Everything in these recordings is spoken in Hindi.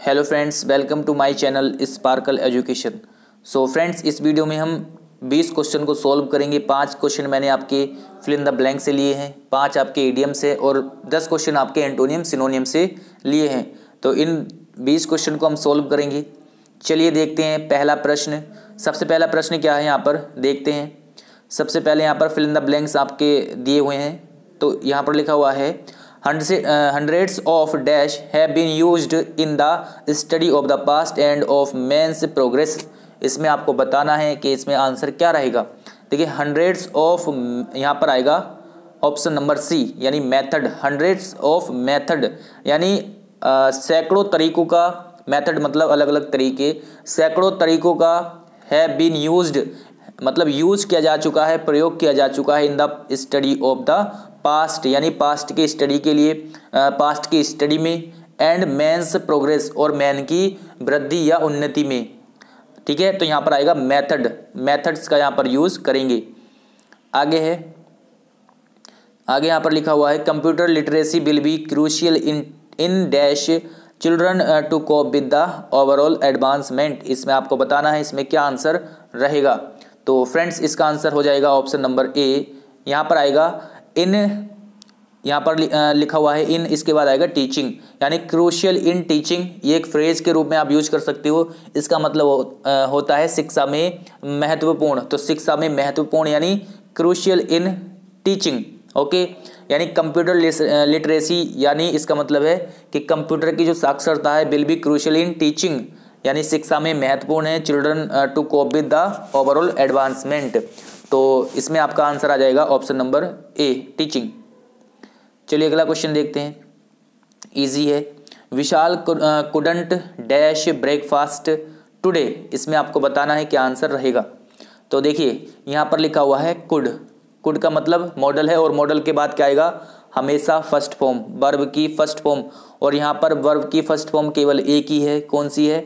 Hello friends, welcome to my channel sparkle education. So friends, इस वीडियो में हम 20 क्वेश्चन को सॉल्व करेंगे। 5 क्वेश्चन मैंने आपके फिल इन द ब्लैंक से लिए हैं, 5 आपके इडियम से और 10 क्वेश्चन आपके एंटोनियम सिनोनियम से लिए हैं। तो इन 20 क्वेश्चन को हम सॉल्व करेंगे। चलिए देखते हैं पहला प्रश्न। सबसे पहला प्रश्न क्या है यहाँ पर देखते हैं। सबसे पहले यहाँ पर फिल इन द ब्लैंक्स आपके दिए हुए हैं। तो यहाँ पर लिखा हुआ है hundreds of dash have been used in the study of the past and of man's progress। इसमें आपको बताना है कि इसमें आंसर क्या रहेगा। देखिए हंड्रेड्स ऑफ यहाँ पर आएगा ऑप्शन नंबर सी यानी मेथड। हंड्रेड्स ऑफ मेथड यानी सैकड़ों तरीकों का, मेथड मतलब अलग अलग तरीके, सैकड़ों तरीकों का हैव बीन यूज्ड मतलब यूज किया जा चुका है, प्रयोग किया जा चुका है in the study of the past यानी पास्ट की स्टडी के लिए, पास्ट की स्टडी में, एंड मैन्स प्रोग्रेस और मैन की वृद्धि या उन्नति में। ठीक है, तो यहाँ पर आएगा मेथड, मेथड्स का यहाँ पर यूज करेंगे। आगे है, आगे यहाँ पर लिखा हुआ है computer literacy will be crucial in dash children to cope with the overall advancement. इसमें आपको बताना है इसमें क्या आंसर रहेगा। तो फ्रेंड्स, इसका आंसर हो जाएगा ऑप्शन नंबर ए। यहाँ पर आएगा इन, यहाँ पर लिखा हुआ है इन, इसके बाद आएगा टीचिंग यानी क्रूशियल इन टीचिंग। ये एक फ्रेज के रूप में आप यूज कर सकते हो। इसका मतलब होता है शिक्षा में महत्वपूर्ण। तो शिक्षा में महत्वपूर्ण यानी क्रूशियल इन टीचिंग। ओके, यानी कंप्यूटर लिटरेसी यानी इसका मतलब है कि कंप्यूटर की जो साक्षरता है will be crucial in teaching यानी शिक्षा में महत्वपूर्ण है, children to cope with the overall advancement. तो इसमें आपका आंसर आ जाएगा ऑप्शन नंबर ए, टीचिंग। चलिए अगला क्वेश्चन देखते हैं, इजी है। विशाल कुडंट डैश ब्रेकफास्ट टुडे। इसमें आपको बताना है क्या आंसर रहेगा। तो देखिए यहाँ पर लिखा हुआ है कुड। कुड का मतलब मॉडल है और मॉडल के बाद क्या आएगा, हमेशा फर्स्ट फॉर्म, वर्ब की फर्स्ट फॉर्म। और यहाँ पर वर्ब की फर्स्ट फॉर्म केवल एक ही है, कौन सी है,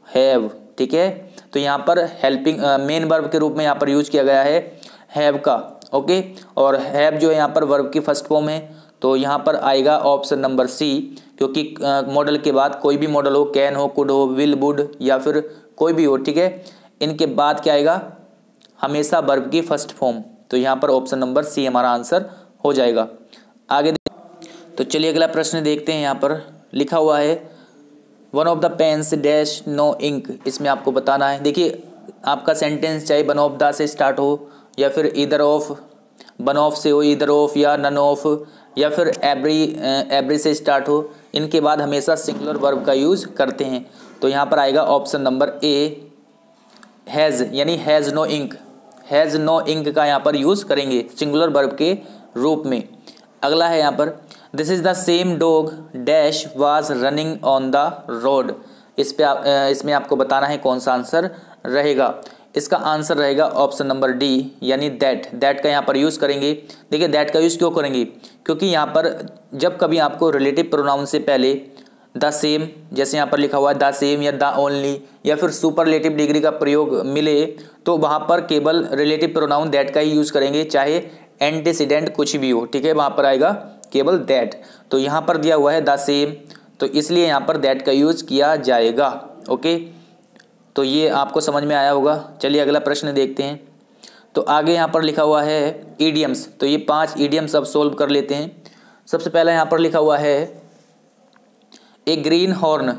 हैव। ठीक है, तो यहाँ पर हेल्पिंग मेन वर्ब के रूप में यहाँ पर यूज किया गया है हैव का। ओके, और हैव जो है यहाँ पर वर्ब की फर्स्ट फॉर्म है। तो यहाँ पर आएगा ऑप्शन नंबर सी, क्योंकि मॉडल के बाद कोई भी मॉडल हो, कैन हो, कुड हो, विल, वुड या फिर कोई भी हो, ठीक है, इनके बाद क्या आएगा, हमेशा वर्ब की फर्स्ट फॉर्म। तो यहाँ पर ऑप्शन नंबर सी हमारा आंसर हो जाएगा। आगे तो चलिए अगला प्रश्न देखते हैं। यहाँ पर लिखा हुआ है one of the pens dash no ink. इसमें आपको बताना है। देखिए आपका सेंटेंस चाहे वन ऑफ द से स्टार्ट हो या फिर ईदर ऑफ, वन ऑफ से हो, ईदर ऑफ या नन ऑफ या फिर एवरी से स्टार्ट हो, इनके बाद हमेशा सिंगुलर वर्ब का यूज़ करते हैं। तो यहाँ पर आएगा ऑप्शन नंबर ए, हैज़ यानी has no ink. Has no ink का यहाँ पर यूज़ करेंगे सिंगुलर वर्ब के रूप में। अगला है यहाँ पर this is the same dog dash was running on the road. इसमें आपको बताना है कौन सा आंसर रहेगा। इसका आंसर रहेगा ऑप्शन नंबर डी यानी दैट। दैट का यहाँ पर यूज़ करेंगे। देखिए दैट का यूज़ क्यों करेंगे, क्योंकि यहाँ पर जब कभी आपको रिलेटिव प्रोनाउन से पहले द सेम, जैसे यहाँ पर लिखा हुआ है द सेम या द ओनली या फिर सुपरलेटिव डिग्री का प्रयोग मिले, तो वहाँ पर केवल रिलेटिव प्रोनाउन दैट का ही यूज़ करेंगे, चाहे एंटीसीडेंट कुछ भी हो। ठीक है, वहाँ पर आएगा केवल दैट। तो यहाँ पर दिया हुआ है द सेम, तो इसलिए यहाँ पर दैट का यूज़ किया जाएगा। ओके, तो ये आपको समझ में आया होगा। चलिए अगला प्रश्न देखते हैं। तो आगे यहाँ पर लिखा हुआ है ईडियम्स। तो ये 5 ईडियम्स अब सोल्व कर लेते हैं। सबसे पहला यहाँ पर लिखा हुआ है ए ग्रीन हॉर्न।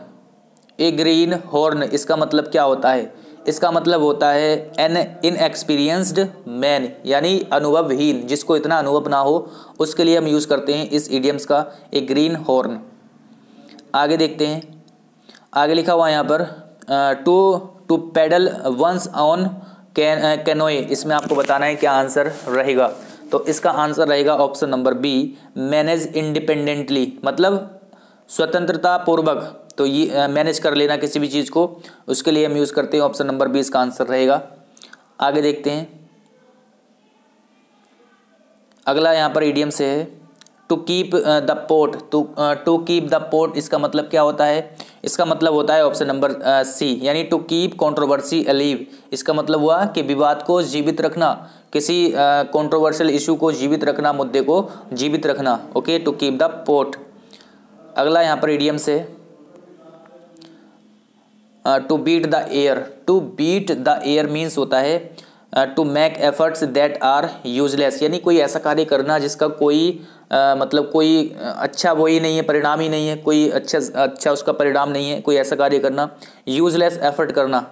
ए ग्रीन हॉर्न इसका मतलब क्या होता है, इसका मतलब होता है एन इनएक्सपीरियंस्ड मैन यानी अनुभवहीन, जिसको इतना अनुभव ना हो, उसके लिए हम यूज़ करते हैं इस ईडियम्स का, ए ग्रीन हॉर्न। आगे देखते हैं, आगे लिखा हुआ है यहाँ पर टू पैडल वंस ऑन कैनोए। इसमें आपको बताना है क्या आंसर रहेगा। तो इसका आंसर रहेगा option number B, manage independently मतलब स्वतंत्रता पूर्वक। तो ये मैनेज कर लेना किसी भी चीज़ को, उसके लिए हम यूज़ करते हैं। ऑप्शन नंबर बी इसका आंसर रहेगा। आगे देखते हैं, अगला यहाँ पर ईडियम से है to keep the pot. To keep the pot इसका मतलब क्या होता है, इसका मतलब होता है ऑप्शन नंबर सी यानी टू कीप कंट्रोवर्सी अलीव। इसका मतलब हुआ कि विवाद को जीवित रखना, किसी कंट्रोवर्शियल इशू को जीवित रखना, मुद्दे को जीवित रखना। Okay, to keep the pot. अगला यहाँ पर इडियम से to beat the air. To beat the air means होता है to make efforts that are useless, यानी कोई ऐसा कार्य करना जिसका कोई मतलब कोई अच्छा वो ही नहीं है, परिणाम ही नहीं है, कोई अच्छा उसका परिणाम नहीं है, कोई ऐसा कार्य करना। यूजलेस एफर्ट करना,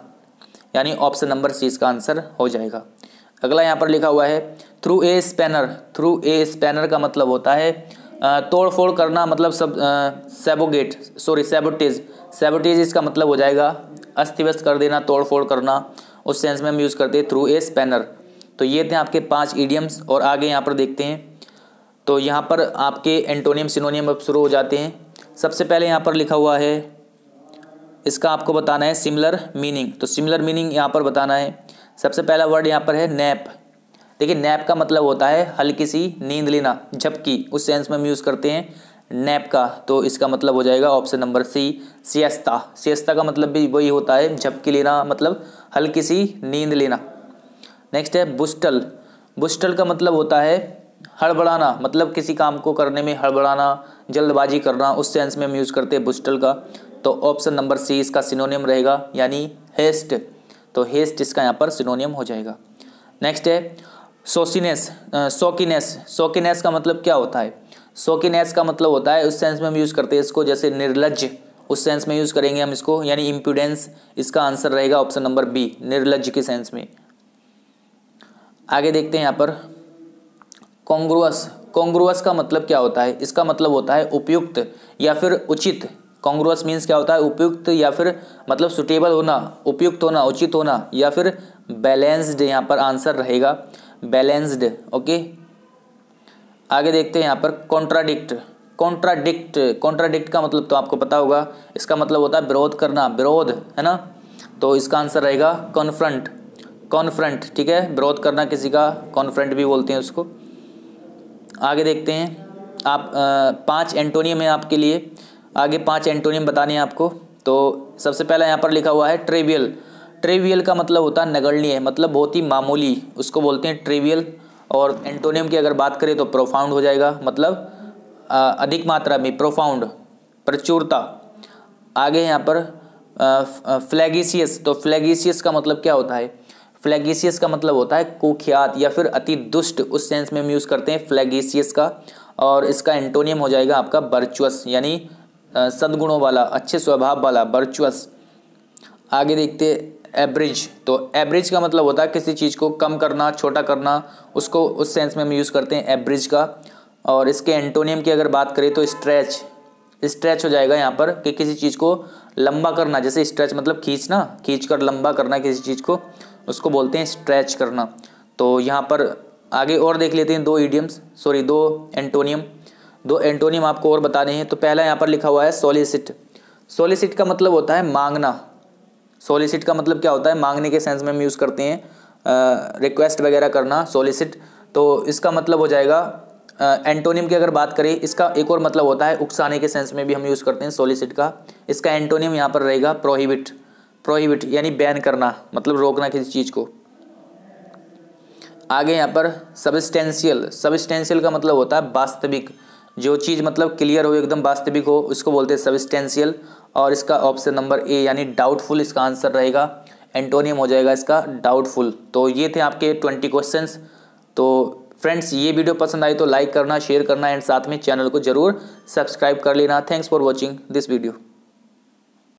यानी ऑप्शन नंबर सी इसका आंसर हो जाएगा। अगला यहाँ पर लिखा हुआ है through a spanner. Through a spanner का मतलब होता है तोड़ फोड़ करना, मतलब सैबोटेज। सैबोटेज इसका मतलब हो जाएगा अस्त व्यस्त कर देना, तोड़ फोड़ करना, उस सेंस में हम यूज़ करते हैं थ्रू ए स्पैनर। तो ये थे आपके 5 इडियम्स। और आगे यहाँ पर देखते हैं, तो यहाँ पर आपके एंटोनियम सिनोनियम अब शुरू हो जाते हैं। सबसे पहले यहाँ पर लिखा हुआ है, इसका आपको बताना है सिमिलर मीनिंग। तो सिमिलर मीनिंग यहाँ पर बताना है। सबसे पहला वर्ड यहाँ पर है नैप। देखिए नैप का मतलब होता है हल्की सी नींद लेना, झपकी, उस सेंस में हम यूज़ करते हैं नैप का। तो इसका मतलब हो जाएगा ऑप्शन नंबर सी सिएस्ता। सिएस्ता का मतलब भी वही होता है झपकी लेना, मतलब हल्की सी नींद लेना। नेक्स्ट है बुस्टल। बुस्टल का मतलब होता है हड़बड़ाना, मतलब किसी काम को करने में हड़बड़ाना, जल्दबाजी करना, उस सेंस में हम यूज़ करते हैं बुस्टल का। तो ऑप्शन नंबर सी इसका सिनोनियम रहेगा, यानी हेस्ट। तो हेस्ट इसका यहाँ पर सिनोनियम हो जाएगा। नेक्स्ट है शौकीनेस। शौकीनेस, शौकीनेस का मतलब क्या होता है? शौकीनेस का मतलब होता है, उस सेंस में हम यूज़ करते हैं इसको, जैसे निर्लज्ज, उस सेंस में यूज़ करेंगे हम इसको, यानी इम्प्रूडेंस। इसका आंसर रहेगा ऑप्शन नंबर बी, निर्लज्ज के सेंस में। आगे देखते हैं यहाँ पर कॉन्ग्रुअस। कॉन्ग्रुअस का मतलब क्या होता है? इसका मतलब होता है उपयुक्त या फिर उचित। कॉन्ग्रुअस मीन्स क्या होता है? उपयुक्त या फिर मतलब सुटेबल होना, उपयुक्त होना, उचित होना, या फिर बैलेंस्ड। यहाँ पर आंसर रहेगा बैलेंस्ड। ओके, आगे देखते हैं यहाँ पर कॉन्ट्राडिक्ट। कॉन्ट्राडिक्ट, कॉन्ट्राडिक्ट का मतलब तो आपको पता होगा, इसका मतलब होता है विरोध करना, विरोध, है ना। तो इसका आंसर रहेगा कॉन्फ्रंट। कॉन्फ्रंट, ठीक है, विरोध करना किसी का, कॉन्फ्रंट भी बोलते हैं उसको। आगे देखते हैं, आप 5 एंटोनियम है आपके लिए, आगे 5 एंटोनियम बताने हैं आपको। तो सबसे पहला यहाँ पर लिखा हुआ है ट्रिवियल। ट्रिवियल का मतलब होता है नगण्य, मतलब बहुत ही मामूली, उसको बोलते हैं ट्रिवियल। और एंटोनियम की अगर बात करें तो प्रोफाउंड हो जाएगा, मतलब अधिक मात्रा में, प्रोफाउंड, प्रचुरता। आगे यहाँ पर फ्लैगिशियस। तो फ्लैगिशियस का मतलब क्या होता है? फ्लैगिशियस का मतलब होता है कुख्यात या फिर अति दुष्ट, उस सेंस में हम यूज़ करते हैं फ्लैगिशियस का। और इसका एंटोनियम हो जाएगा आपका वर्चुअस, यानी सद्गुणों वाला, अच्छे स्वभाव वाला, वर्चुअस। आगे देखते एवरेज। तो एवरेज का मतलब होता है किसी चीज़ को कम करना, छोटा करना, उसको उस सेंस में हम यूज़ करते हैं एवरेज का। और इसके एंटोनियम की अगर बात करें तो स्ट्रेच। स्ट्रेच हो जाएगा यहाँ पर कि किसी चीज़ को लंबा करना, जैसे स्ट्रेच मतलब खींचना, खींच कर लंबा करना किसी चीज़ को, उसको बोलते हैं स्ट्रेच करना। तो यहाँ पर आगे और देख लेते हैं 2 इडियम्स, सॉरी 2 एंटोनियम। 2 एंटोनियम आपको और बताने हैं। तो पहला यहाँ पर लिखा हुआ है सॉलिसिट। सॉलिसिट का मतलब होता है मांगना। सॉलिसिट का मतलब क्या होता है? मांगने के सेंस में हम यूज़ करते हैं, रिक्वेस्ट वगैरह करना, सॉलिसिट। तो इसका मतलब हो जाएगा एंटोनियम की अगर बात करें, इसका एक और मतलब होता है उकसाने के सेंस में भी हम यूज़ करते हैं सॉलिसिट का। इसका एंटोनियम यहाँ पर रहेगा प्रोहिबिट। प्रोहिबिट यानी बैन करना, मतलब रोकना किसी चीज़ को। आगे यहाँ पर सबस्टेंशियल। सबस्टेंशियल का मतलब होता है वास्तविक, जो चीज़ मतलब क्लियर हो, एकदम वास्तविक हो, उसको बोलते हैं सबस्टेंशियल। और इसका ऑप्शन नंबर ए यानी डाउटफुल इसका आंसर रहेगा, एंटोनियम हो जाएगा इसका डाउटफुल। तो ये थे आपके 20 क्वेश्चंस। तो फ्रेंड्स, ये वीडियो पसंद आई तो लाइक करना, शेयर करना एंड साथ में चैनल को जरूर सब्सक्राइब कर लेना। Thanks for watching this video.